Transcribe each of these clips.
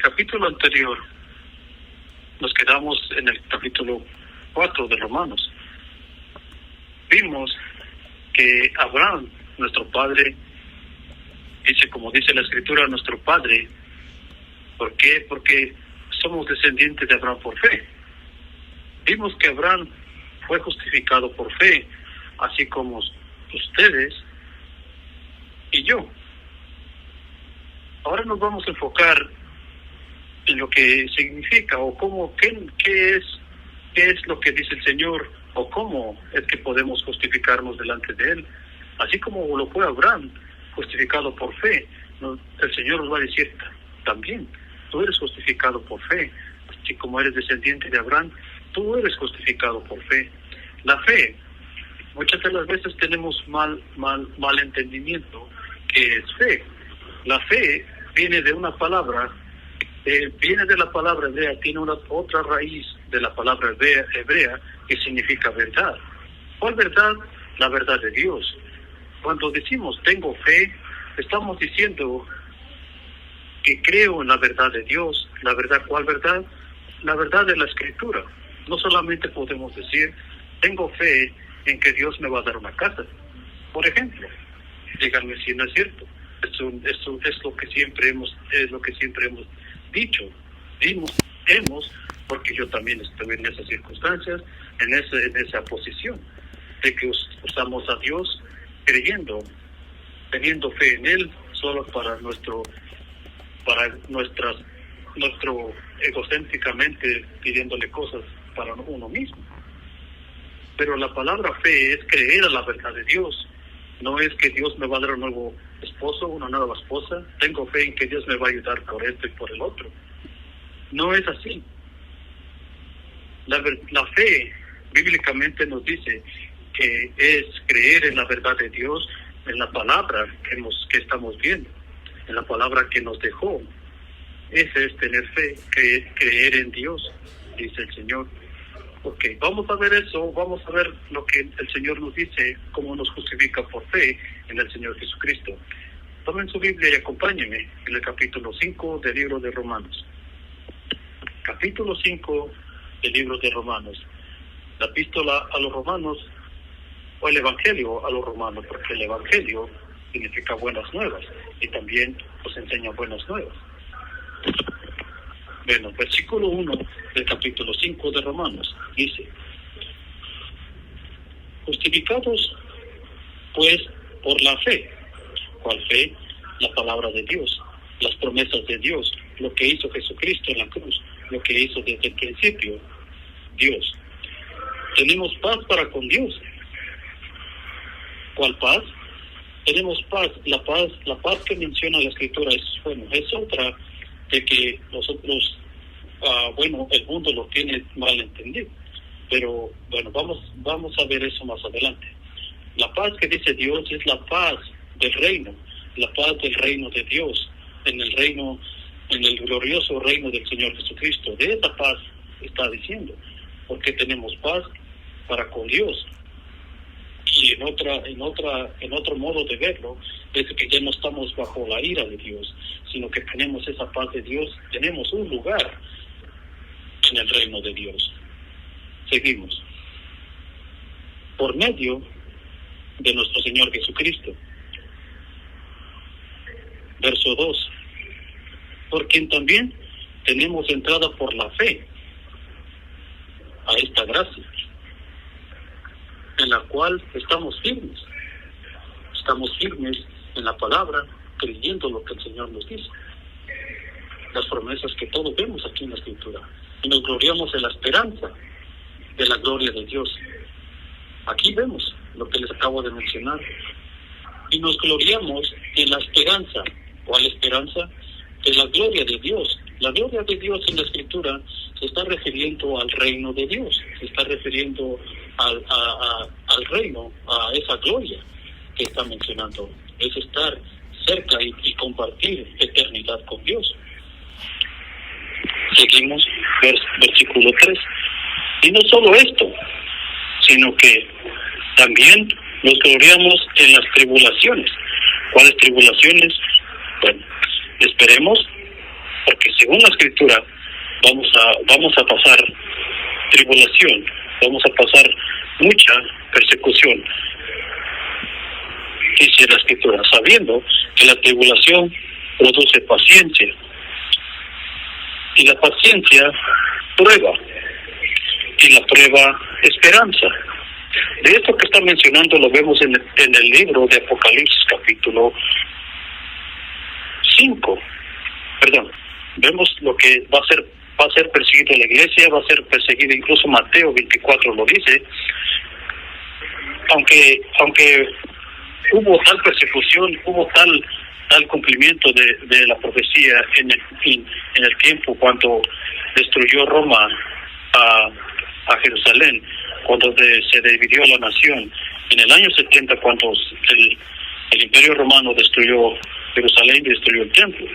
capítulo anterior nos quedamos en el capítulo 4 de Romanos. Vimos que Abraham, nuestro padre, dice, como dice la Escritura, nuestro padre. ¿Por qué? Porque somos descendientes de Abraham por fe. Vimos que Abraham fue justificado por fe, así como ustedes y yo. Ahora nos vamos a enfocar en lo que significa o cómo, qué es lo que dice el Señor, o cómo es que podemos justificarnos delante de Él. Así como lo fue Abraham, justificado por fe, el Señor nos va a decir también, tú eres justificado por fe, así como eres descendiente de Abraham, tú eres justificado por fe. La fe, muchas de las veces tenemos mal entendimiento que es fe. La fe viene de una palabra, viene de la palabra hebrea, tiene otra raíz de la palabra hebrea que significa verdad. ¿Cuál verdad? La verdad de Dios. Cuando decimos tengo fe, estamos diciendo que creo en la verdad de Dios. ¿La verdad cuál verdad? La verdad de la Escritura. No solamente podemos decir tengo fe en que Dios me va a dar una casa, por ejemplo. Díganme si no es cierto. Eso es lo que siempre hemos dicho. Porque yo también estuve en esas circunstancias, en esa posición, de que usamos a Dios creyendo, teniendo fe en Él, solo para nuestro egocéntricamente pidiéndole cosas para uno mismo. Pero la palabra fe es creer a la verdad de Dios. No es que Dios me va a dar un nuevo esposo, una nueva esposa. Tengo fe en que Dios me va a ayudar por esto y por el otro. No es así. La fe bíblicamente nos dice que es creer en la verdad de Dios, en la palabra que estamos viendo, en la palabra que nos dejó. Ese es tener fe, creer en Dios, dice el Señor. Ok, vamos a ver eso, vamos a ver lo que el Señor nos dice, cómo nos justifica por fe en el Señor Jesucristo. Tomen su Biblia y acompáñenme en el capítulo 5 del libro de Romanos. Capítulo 5 del libro de Romanos. La epístola a los romanos, o el evangelio a los romanos, porque el evangelio significa buenas nuevas y también nos enseña buenas nuevas. Bueno, versículo 1 del capítulo 5 de Romanos dice: justificados pues por la fe. ¿Cuál fe? La palabra de Dios, las promesas de Dios, lo que hizo Jesucristo en la cruz, lo que hizo desde el principio Dios. Tenemos paz para con Dios. ¿Cuál paz? Tenemos paz. La paz que menciona la Escritura es otra de que nosotros, el mundo lo tiene mal entendido. Pero bueno, vamos a ver eso más adelante. La paz que dice Dios es la paz del reino, la paz del reino de Dios, en el glorioso reino del Señor Jesucristo. De esa paz está diciendo, porque tenemos paz para con Dios. Y en otro modo de verlo, es que ya no estamos bajo la ira de Dios, sino que tenemos esa paz de Dios, tenemos un lugar en el reino de Dios. Seguimos. Por medio de nuestro Señor Jesucristo. Verso 2. Por quien también tenemos entrada por la fe a esta gracia, en la cual estamos firmes. Estamos firmes en la palabra, creyendo lo que el Señor nos dice. Las promesas que todos vemos aquí en la Escritura. Y nos gloriamos en la esperanza de la gloria de Dios. Aquí vemos lo que les acabo de mencionar. Y nos gloriamos en la esperanza. ¿Cuál esperanza? De la gloria de Dios. La gloria de Dios en la Escritura se está refiriendo al reino de Dios. Se está refiriendo al reino, a esa gloria que está mencionando. Es estar cerca y compartir eternidad con Dios. Seguimos, versículo 3. Y no solo esto, sino que también nos gloriamos en las tribulaciones. ¿Cuáles tribulaciones? Bueno, esperemos porque según la Escritura vamos a pasar tribulación, vamos a pasar mucha persecución. Dice la Escritura, sabiendo que la tribulación produce paciencia, y la paciencia prueba, y la prueba esperanza. De esto que está mencionando lo vemos en el libro de Apocalipsis capítulo 5. Vemos lo que va a ser perseguido la iglesia, va a ser perseguido, incluso Mateo 24 lo dice. Aunque hubo tal persecución, hubo tal cumplimiento de la profecía en el tiempo cuando destruyó Roma a Jerusalén, cuando se dividió la nación, en el año 70 cuando el Imperio Romano destruyó Jerusalén y destruyó el templo,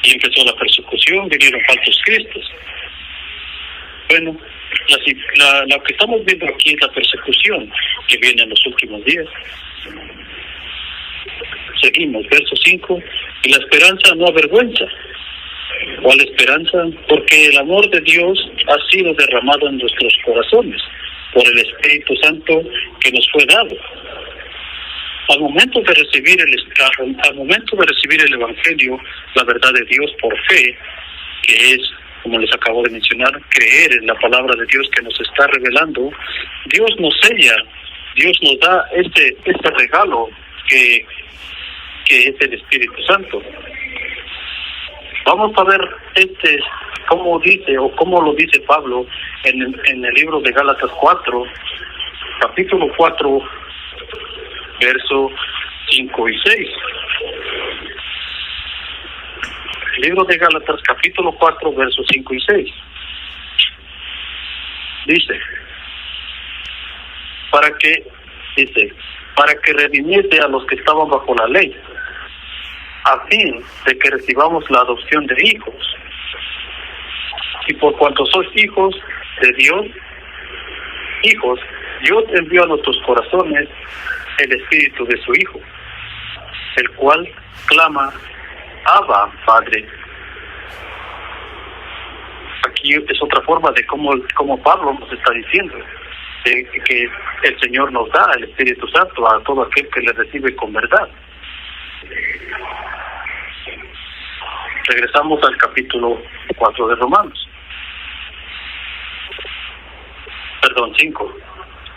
y empezó la persecución, vinieron falsos cristos. Bueno, lo que estamos viendo aquí es la persecución que viene en los últimos días. Seguimos, verso 5, y la esperanza no avergüenza. ¿Cuál esperanza? Porque el amor de Dios ha sido derramado en nuestros corazones por el Espíritu Santo que nos fue dado. Al momento de recibir el Evangelio, la verdad de Dios por fe, que es, como les acabo de mencionar, creer en la palabra de Dios que nos está revelando, Dios nos sella, Dios nos da este regalo que es el Espíritu Santo. Vamos a ver cómo dice o cómo lo dice Pablo en el libro de Gálatas 4, capítulo 4, verso 5 y 6. El libro de Gálatas capítulo 4, versos 5 y 6. Dice, para que redimiese a los que estaban bajo la ley, a fin de que recibamos la adopción de hijos. Y por cuanto sois hijos de Dios, Dios envió a nuestros corazones el Espíritu de su Hijo, el cual clama, Abba, Padre. Aquí es otra forma de cómo Pablo nos está diciendo, de que el Señor nos da el Espíritu Santo a todo aquel que le recibe con verdad. Regresamos al capítulo 4 de Romanos.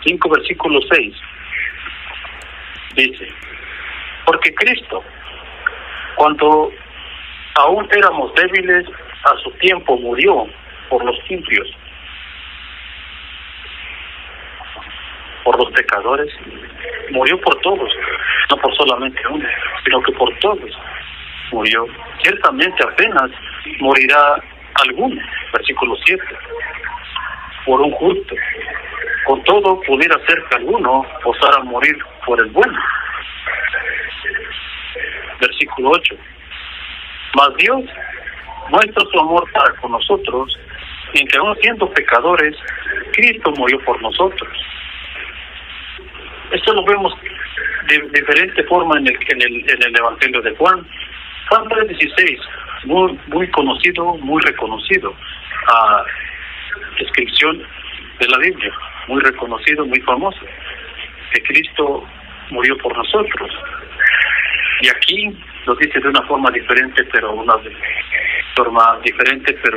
5 versículo 6. Dice, porque Cristo, cuando aún éramos débiles, a su tiempo murió por los impios, por los pecadores, murió por todos, no por solamente uno, sino que por todos murió. Ciertamente apenas morirá alguno, versículo 7, por un justo. Con todo pudiera ser que alguno osara morir por el bueno. Versículo 8. Mas Dios muestra su amor para con nosotros, en que aun siendo pecadores, Cristo murió por nosotros. Esto lo vemos de diferente forma en el Evangelio de Juan. Juan 3:16, muy conocido, muy reconocido, descripción de la Biblia, muy reconocido, muy famoso, que Cristo murió por nosotros. Y aquí lo dice de una forma diferente, pero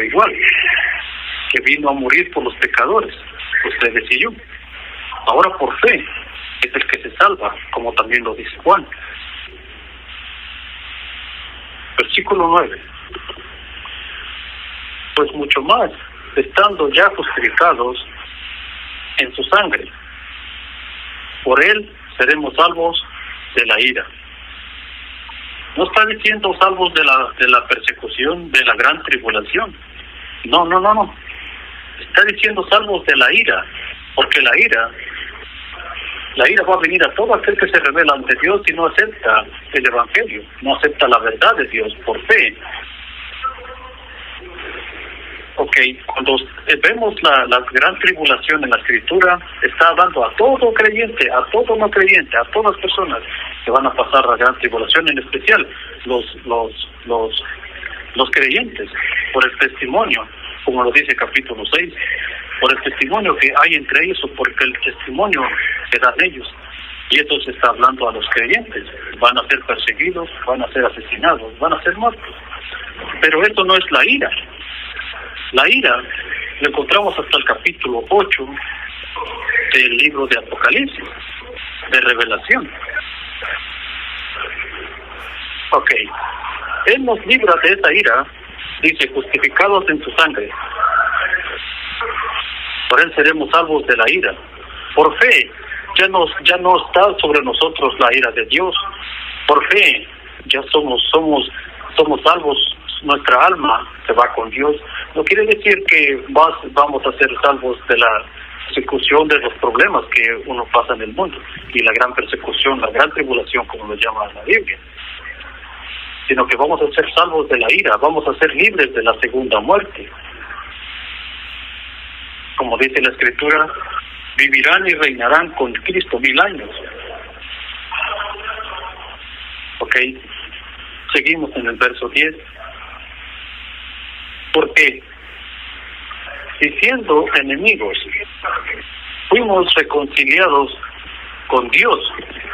igual, que vino a morir por los pecadores, ustedes y yo. Ahora por fe es el que se salva, como también lo dice Juan. Versículo 9. Pues mucho más, estando ya justificados en su sangre, por él seremos salvos de la ira. No está diciendo salvos de la persecución, de la gran tribulación. No. Está diciendo salvos de la ira, porque la ira va a venir a todo aquel que se revela ante Dios y no acepta el Evangelio, no acepta la verdad de Dios por fe. Cuando vemos la gran tribulación en la Escritura, está hablando a todo creyente, a todo no creyente, a todas personas que van a pasar la gran tribulación, en especial los los creyentes, por el testimonio, como lo dice capítulo 6, por el testimonio que hay entre ellos, o porque el testimonio que dan ellos. Y esto se está hablando a los creyentes. Van a ser perseguidos, van a ser asesinados, van a ser muertos. Pero esto no es la ira. La ira la encontramos hasta el capítulo 8 del libro de Apocalipsis, de Revelación. Ok. Él nos libra de esa ira, dice, justificados en su sangre. Por él seremos salvos de la ira. Por fe, ya no está sobre nosotros la ira de Dios. Por fe, ya somos salvos. Nuestra alma se va con Dios. No quiere decir que vamos a ser salvos de la persecución, de los problemas que uno pasa en el mundo, y la gran persecución, la gran tribulación, como lo llama la Biblia, sino que vamos a ser salvos de la ira, vamos a ser libres de la segunda muerte. Como dice la Escritura, vivirán y reinarán con Cristo 1000 años. Ok, seguimos en el verso 10. Porque si siendo enemigos fuimos reconciliados con Dios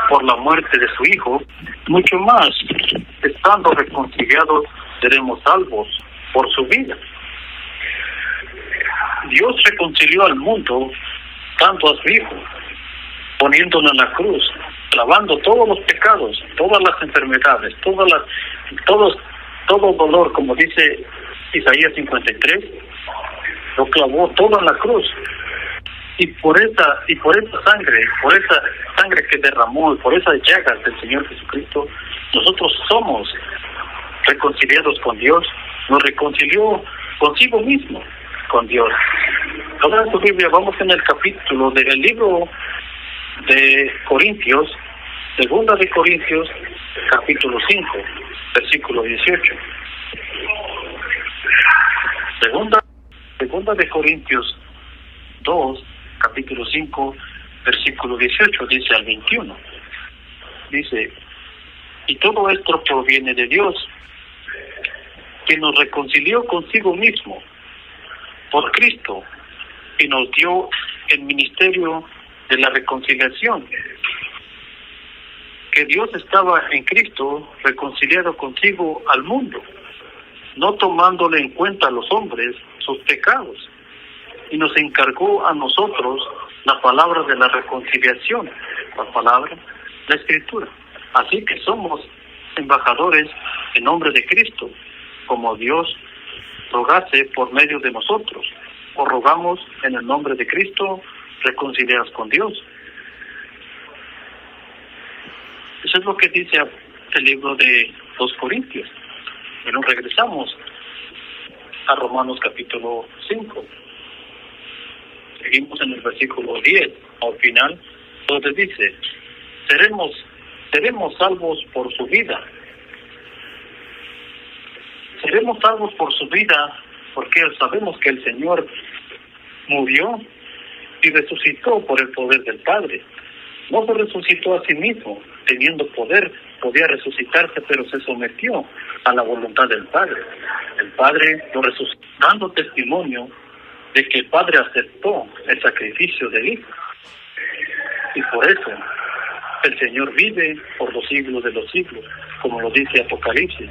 por la muerte de su Hijo, mucho más, estando reconciliados, seremos salvos por su vida. Dios reconcilió al mundo dando a su Hijo, poniéndolo en la cruz, clavando todos los pecados, todas las enfermedades, todo dolor, como dice Isaías 53, lo clavó todo en la cruz. Y por esa sangre que derramó, y por esas llagas del Señor Jesucristo, nosotros somos reconciliados con Dios. Nos reconcilió consigo mismo, con Dios. Ahora en tu Biblia vamos en el capítulo del libro de Corintios, segunda de Corintios, capítulo 5, versículo 18. Segunda de Corintios 2, capítulo 5, versículo 18, dice al 21. Dice, y todo esto proviene de Dios, que nos reconcilió consigo mismo por Cristo y nos dio el ministerio de la reconciliación. Que Dios estaba en Cristo reconciliado consigo al mundo, no tomándole en cuenta a los hombres sus pecados, y nos encargó a nosotros la palabra de la reconciliación, la Escritura. Así que somos embajadores en nombre de Cristo, como Dios rogase por medio de nosotros, o rogamos en el nombre de Cristo, reconciliados con Dios. Eso es lo que dice el libro de los Corintios. Pero regresamos a Romanos capítulo 5. Seguimos en el versículo 10, al final, donde dice, seremos salvos por su vida. Seremos salvos por su vida porque sabemos que el Señor murió y resucitó por el poder del Padre. No se resucitó a sí mismo, teniendo poder, podía resucitarse, pero se sometió a la voluntad del Padre. El Padre lo resucitó, dando testimonio de que el Padre aceptó el sacrificio del Hijo. Y por eso el Señor vive por los siglos de los siglos, como lo dice Apocalipsis.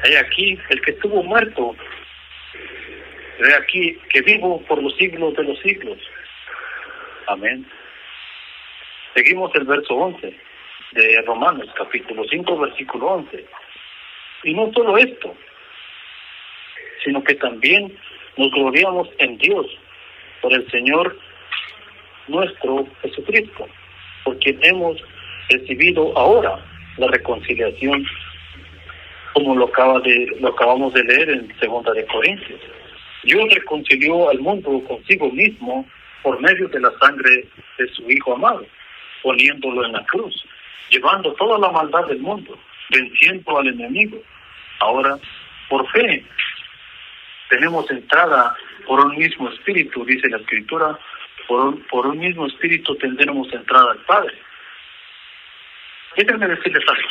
He aquí el que estuvo muerto, he aquí que vivo por los siglos de los siglos. Amén. Seguimos el verso 11 de Romanos, capítulo 5, versículo 11. Y no solo esto, sino que también nos gloriamos en Dios por el Señor nuestro Jesucristo, por quien hemos recibido ahora la reconciliación, como lo acabamos de leer en 2 de Corintios. Dios reconcilió al mundo consigo mismo por medio de la sangre de su Hijo amado, poniéndolo en la cruz, llevando toda la maldad del mundo, venciendo al enemigo. Ahora, por fe, tenemos entrada por un mismo espíritu, dice la Escritura, por un mismo espíritu tendremos entrada al Padre. Déjenme decirles algo.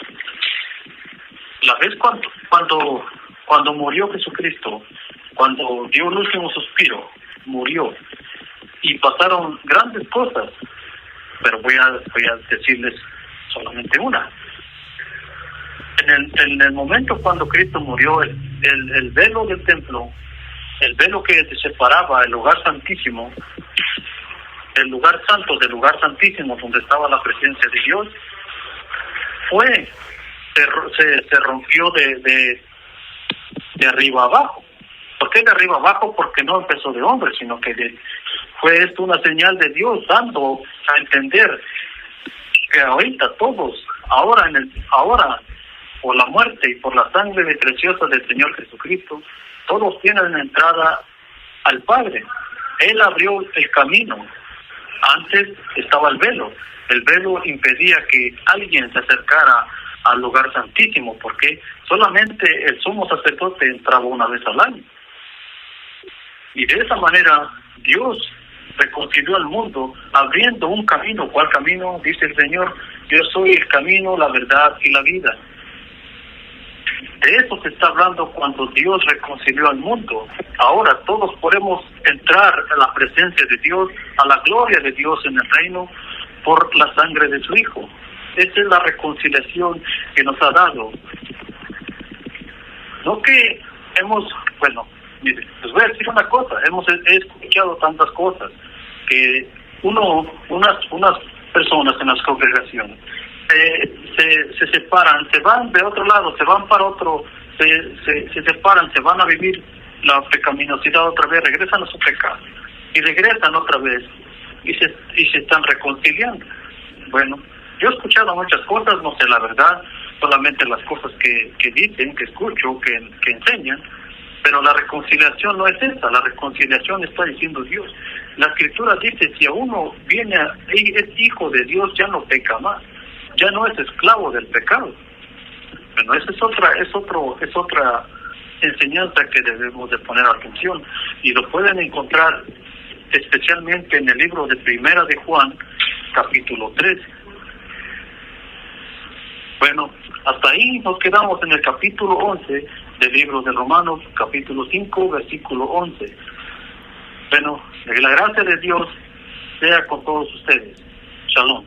La vez cuando Cuando murió Jesucristo, cuando dio el último suspiro, murió, y pasaron grandes cosas, pero voy a decirles solamente una. En el momento cuando Cristo murió, el velo del templo, el velo que separaba el lugar santísimo, el lugar santo del lugar santísimo, donde estaba la presencia de Dios, se rompió de arriba abajo. ¿Por qué de arriba abajo? Porque no empezó de hombre, sino que fue esto una señal de Dios, dando a entender que ahorita todos, ahora por la muerte y por la sangre preciosa del Señor Jesucristo, todos tienen entrada al Padre. Él abrió el camino. Antes estaba el velo. El velo impedía que alguien se acercara al lugar santísimo, porque solamente el sumo sacerdote entraba una vez al año. Y de esa manera Dios reconcilió al mundo, abriendo un camino. ¿Cuál camino? Dice el Señor: yo soy el camino, la verdad y la vida. De eso se está hablando cuando Dios reconcilió al mundo. Ahora todos podemos entrar a la presencia de Dios, a la gloria de Dios en el reino, por la sangre de su Hijo. Esa es la reconciliación que nos ha dado. No que mire, les voy a decir una cosa. He escuchado tantas cosas que unas personas en las congregaciones se separan, se van de otro lado, se van para otro, se separan, se van a vivir la pecaminosidad otra vez, regresan a su pecado y regresan otra vez y se están reconciliando. Bueno, yo he escuchado muchas cosas, no sé la verdad, solamente las cosas que dicen, que escucho, que enseñan, pero la reconciliación no es esa. La reconciliación está diciendo Dios. La Escritura dice: si a uno es hijo de Dios, ya no peca más, ya no es esclavo del pecado. Bueno, esa es otra enseñanza que debemos de poner atención, y lo pueden encontrar especialmente en el libro de Primera de Juan, capítulo 3. Bueno, hasta ahí nos quedamos en el capítulo 11 del libro de Romanos, capítulo 5, versículo 11. Bueno, que la gracia de Dios sea con todos ustedes. Shalom.